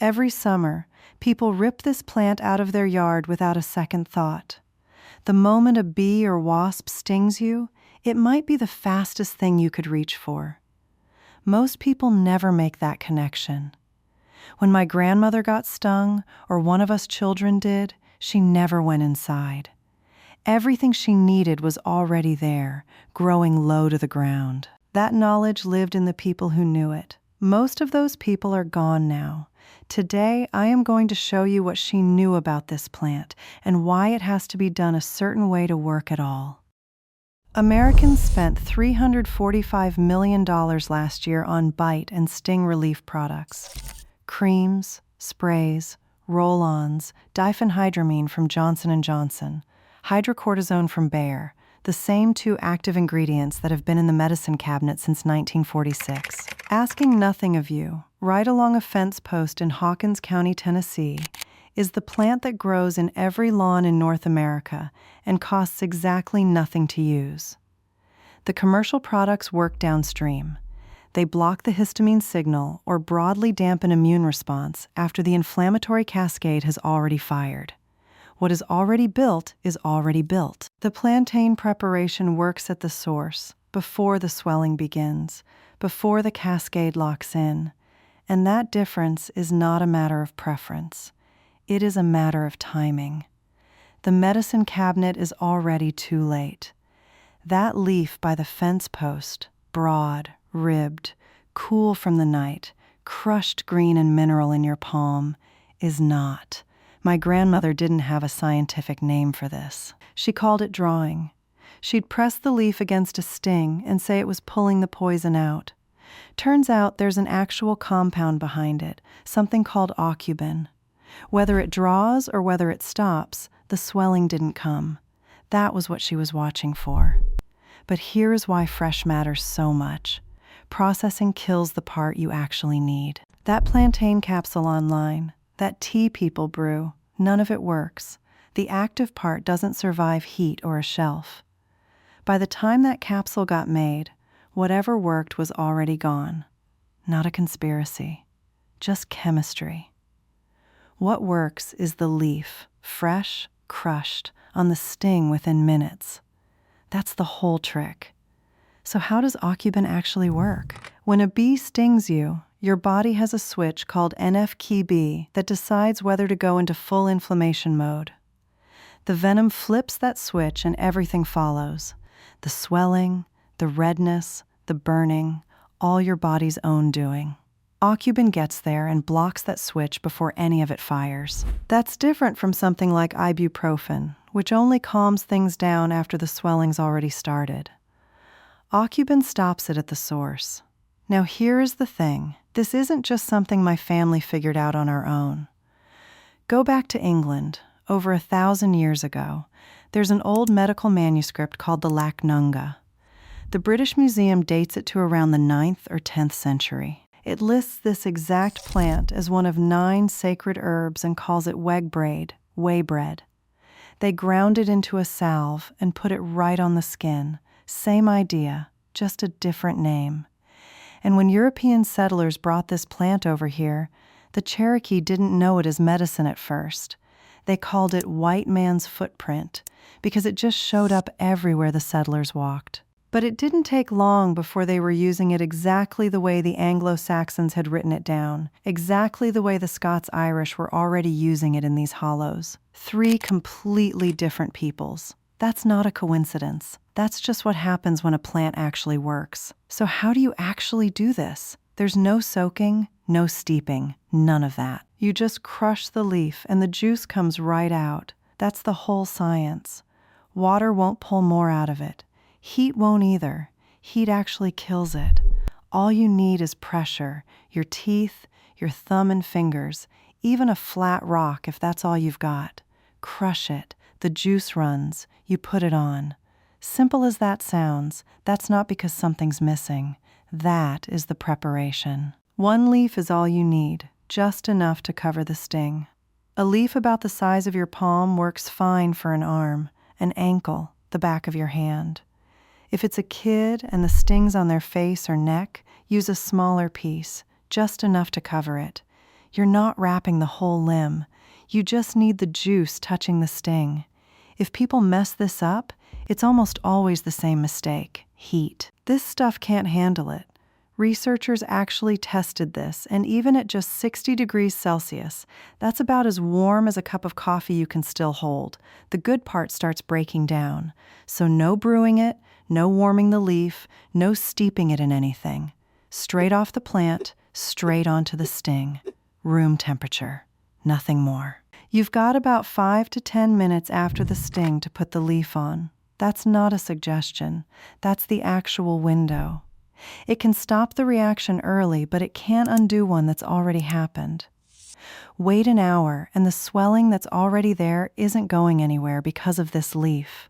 Every summer, people rip this plant out of their yard without a second thought. The moment a bee or wasp stings you, it might be the fastest thing you could reach for. Most people never make that connection. When my grandmother got stung, or one of us children did, she never went inside. Everything she needed was already there, growing low to the ground. That knowledge lived in the people who knew it. Most of those people are gone now. Today, I am going to show you what she knew about this plant and why it has to be done a certain way to work at all. Americans spent $345 million last year on bite and sting relief products. Creams, sprays, roll-ons, diphenhydramine from Johnson & Johnson, hydrocortisone from Bayer, the same two active ingredients that have been in the medicine cabinet since 1946. Asking nothing of you, right along a fence post in Hawkins County, Tennessee, is the plant that grows in every lawn in North America and costs exactly nothing to use. The commercial products work downstream. They block the histamine signal or broadly dampen immune response after the inflammatory cascade has already fired. What is already built is already built. The plantain preparation works at the source, before the swelling begins, before the cascade locks in. And that difference is not a matter of preference. It is a matter of timing. The medicine cabinet is already too late. That leaf by the fence post, broad, ribbed, cool from the night, crushed green and mineral in your palm, is not. My grandmother didn't have a scientific name for this. She called it drawing. She'd press the leaf against a sting and say it was pulling the poison out. Turns out there's an actual compound behind it, something called Aucubin. Whether it draws or whether it stops, the swelling didn't come. That was what she was watching for. But here's why fresh matters so much. Processing kills the part you actually need. That plantain capsule online, that tea people brew, none of it works. The active part doesn't survive heat or a shelf. By the time that capsule got made, whatever worked was already gone. Not a conspiracy, just chemistry. What works is the leaf, fresh, crushed, on the sting within minutes. That's the whole trick. So how does Aucubin actually work? When a bee stings you, your body has a switch called NF-κB that decides whether to go into full inflammation mode. The venom flips that switch and everything follows. The swelling, the redness, the burning, all your body's own doing. Aucubin gets there and blocks that switch before any of it fires. That's different from something like ibuprofen, which only calms things down after the swelling's already started. Aucubin stops it at the source. Now here is the thing. This isn't just something my family figured out on our own. Go back to England, over 1,000 years ago. There's an old medical manuscript called the Lacnunga. The British Museum dates it to around the 9th or 10th century. It lists this exact plant as one of 9 sacred herbs and calls it wegbraid, way bread. They ground it into a salve and put it right on the skin. Same idea, just a different name. And when European settlers brought this plant over here, the Cherokee didn't know it as medicine at first. They called it white man's footprint because it just showed up everywhere the settlers walked. But it didn't take long before they were using it exactly the way the Anglo-Saxons had written it down, exactly the way the Scots-Irish were already using it in these hollows. 3 completely different peoples. That's not a coincidence. That's just what happens when a plant actually works. So how do you actually do this? There's no soaking, no steeping, none of that. You just crush the leaf and the juice comes right out. That's the whole science. Water won't pull more out of it. Heat won't either. Heat actually kills it. All you need is pressure, your teeth, your thumb and fingers, even a flat rock if that's all you've got. Crush it. The juice runs. You put it on. Simple as that sounds, that's not because something's missing. That is the preparation. 1 leaf is all you need, just enough to cover the sting. A leaf about the size of your palm works fine for an arm, an ankle, the back of your hand. If it's a kid and the sting's on their face or neck, use a smaller piece, just enough to cover it. You're not wrapping the whole limb. You just need the juice touching the sting. If people mess this up, it's almost always the same mistake: heat. This stuff can't handle it. Researchers actually tested this, and even at just 60 degrees Celsius, that's about as warm as a cup of coffee you can still hold, the good part starts breaking down. So no brewing it, no warming the leaf, no steeping it in anything. Straight off the plant, straight onto the sting. Room temperature, nothing more. You've got about 5 to 10 minutes after the sting to put the leaf on. That's not a suggestion. That's the actual window. It can stop the reaction early, but it can't undo one that's already happened. Wait an hour, and the swelling that's already there isn't going anywhere because of this leaf.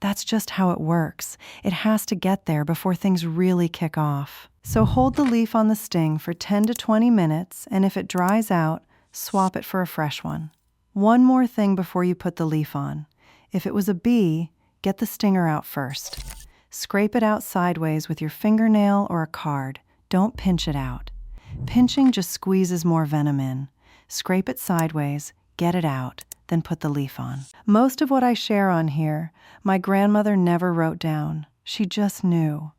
That's just how it works. It has to get there before things really kick off. So hold the leaf on the sting for 10 to 20 minutes, and if it dries out, swap it for a fresh one. One more thing before you put the leaf on. If it was a bee, get the stinger out first. Scrape it out sideways with your fingernail or a card. Don't pinch it out. Pinching just squeezes more venom in. Scrape it sideways, get it out, then put the leaf on. Most of what I share on here, my grandmother never wrote down. She just knew.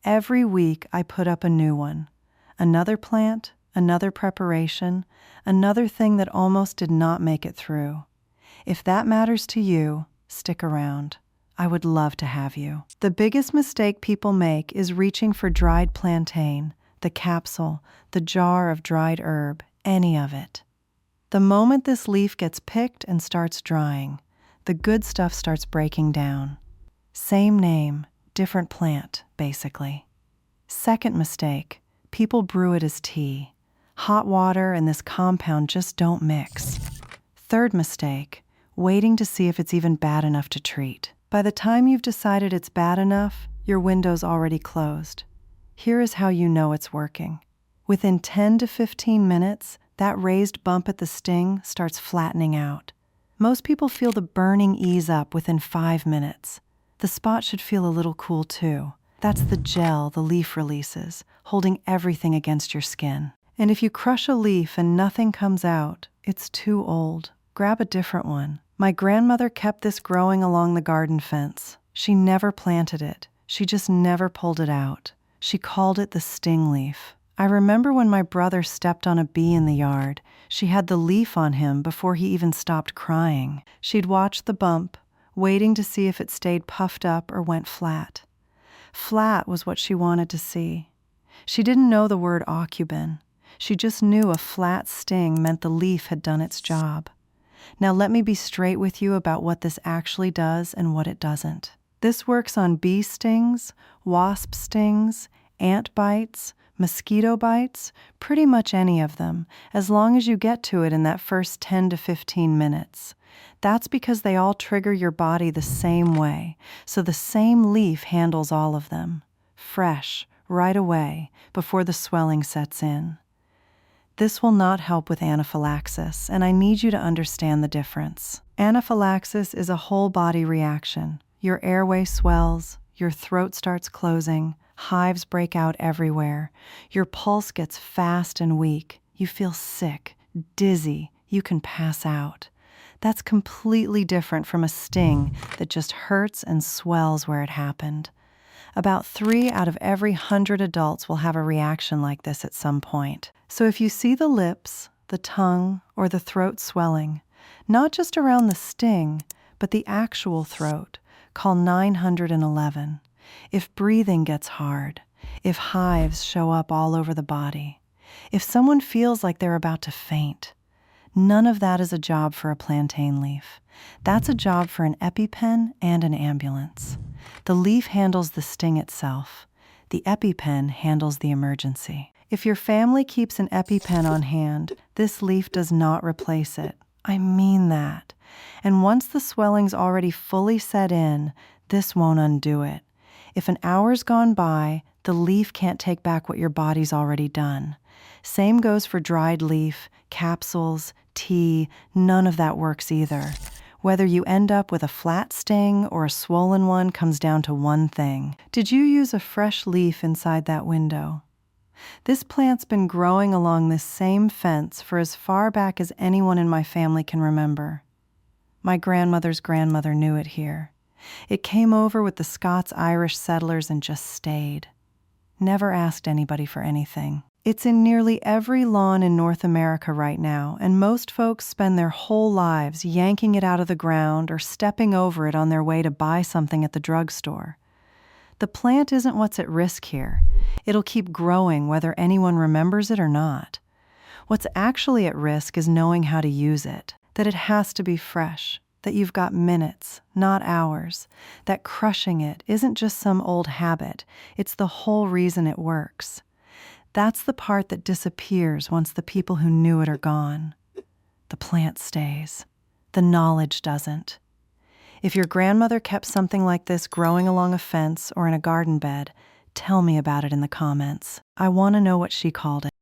Every week I put up a new one. Another plant, another preparation, another thing that almost did not make it through. If that matters to you, stick around. I would love to have you. The biggest mistake people make is reaching for dried plantain, the capsule, the jar of dried herb, any of it. The moment this leaf gets picked and starts drying, the good stuff starts breaking down. Same name, different plant, basically. Second mistake, people brew it as tea. Hot water and this compound just don't mix. Third mistake, waiting to see if it's even bad enough to treat. By the time you've decided it's bad enough, your window's already closed. Here is how you know it's working. Within 10 to 15 minutes, that raised bump at the sting starts flattening out. Most people feel the burning ease up within 5 minutes. The spot should feel a little cool too. That's the gel the leaf releases, holding everything against your skin. And if you crush a leaf and nothing comes out, it's too old. Grab a different one. My grandmother kept this growing along the garden fence. She never planted it. She just never pulled it out. She called it the sting leaf. I remember when my brother stepped on a bee in the yard. She had the leaf on him before he even stopped crying. She'd watch the bump, waiting to see if it stayed puffed up or went flat. Flat was what she wanted to see. She didn't know the word Aucubin. She just knew a flat sting meant the leaf had done its job. Now let me be straight with you about what this actually does and what it doesn't. This works on bee stings, wasp stings, ant bites, mosquito bites, pretty much any of them, as long as you get to it in that first 10 to 15 minutes. That's because they all trigger your body the same way, so the same leaf handles all of them. Fresh, right away, before the swelling sets in. This will not help with anaphylaxis, and I need you to understand the difference. Anaphylaxis is a whole body reaction. Your airway swells, your throat starts closing, hives break out everywhere, your pulse gets fast and weak, you feel sick, dizzy, you can pass out. That's completely different from a sting that just hurts and swells where it happened. About 3 out of every 100 adults will have a reaction like this at some point. So if you see the lips, the tongue, or the throat swelling, not just around the sting, but the actual throat, call 911. If breathing gets hard, if hives show up all over the body, if someone feels like they're about to faint, none of that is a job for a plantain leaf. That's a job for an EpiPen and an ambulance. The leaf handles the sting itself. The EpiPen handles the emergency. If your family keeps an EpiPen on hand, this leaf does not replace it. I mean that. And once the swelling's already fully set in, this won't undo it. If an hour's gone by, the leaf can't take back what your body's already done. Same goes for dried leaf, capsules, tea, none of that works either. Whether you end up with a flat sting or a swollen one comes down to one thing. Did you use a fresh leaf inside that window? This plant's been growing along this same fence for as far back as anyone in my family can remember. My grandmother's grandmother knew it here. It came over with the Scots-Irish settlers and just stayed. Never asked anybody for anything. It's in nearly every lawn in North America right now, and most folks spend their whole lives yanking it out of the ground or stepping over it on their way to buy something at the drugstore. The plant isn't what's at risk here. It'll keep growing whether anyone remembers it or not. What's actually at risk is knowing how to use it, that it has to be fresh, that you've got minutes, not hours, that crushing it isn't just some old habit, it's the whole reason it works. That's the part that disappears once the people who knew it are gone. The plant stays. The knowledge doesn't. If your grandmother kept something like this growing along a fence or in a garden bed, tell me about it in the comments. I want to know what she called it.